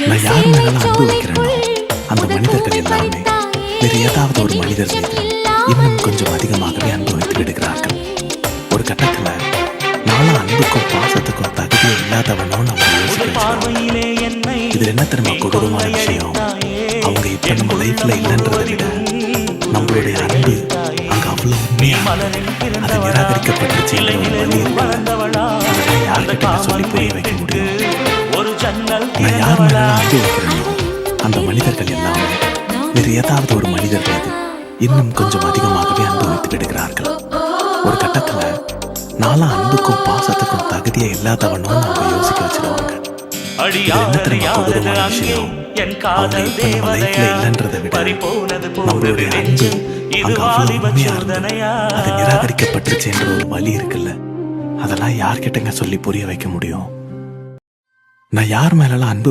நான் யார் மேலாம் அன்பு வைக்கிறேனோ அந்த மனிதர்கள் எல்லாமே வேறு ஏதாவது ஒரு மனிதர் மீது இன்னும் கொஞ்சம் அதிகமாகவே அன்பு வைத்து விடுகிறார்கள். ஒரு கட்டத்துல நானும் அன்புக்கும் பாசத்துக்கும் தகுதியே இல்லாதவனோ நம்ம யோசிக்க வச்சிருவாங்க. இதுல என்ன தெரியுமா கொடூரமான விஷயம்? அவங்க இப்ப நம்ம லைஃப்ல இல்லைன்றதை விட நம்மளுடைய அன்பு அங்க அவ்வளவு உண்மையா அது நிராகரிக்கப்பட்டுச்சு என்ற ஒரு வழி இருக்கு. அதெல்லாம் யார்கிட்ட சொல்லி புரிய வைக்க முடியும்? நான் யார் மேல அன்பு வைக்கிறேனோ அந்த மனிதர்கள் எல்லாமே வேறு ஏதாவது ஒரு மனிதர் மீது இன்னும் கொஞ்சம் அதிகமாகவே அன்பு வைத்து விடுகிறார்கள். ஒரு கட்டத்துல நானும் அன்புக்கும் பாசத்துக்கும் தகுதியே இல்லாதவனோ அவங்க யோசிக்க வச்சிருவாங்க. என்ன தெரியுமா கொடூரமான விஷயம்? அவங்க இப்ப நம்ம லைஃப்ல இல்லைன்றதை விட நம்மளுடைய அன்பு அங்க அவ்வளவு உண்மையா இருந்தது அது நிராகரிக்கப்பட்டுச்சு என்ற ஒரு வழி இருக்குல்ல, அதெல்லாம் யார்கிட்டங்க சொல்லி புரிய வைக்க முடியும்? நான் யார் மேலாம் அன்பு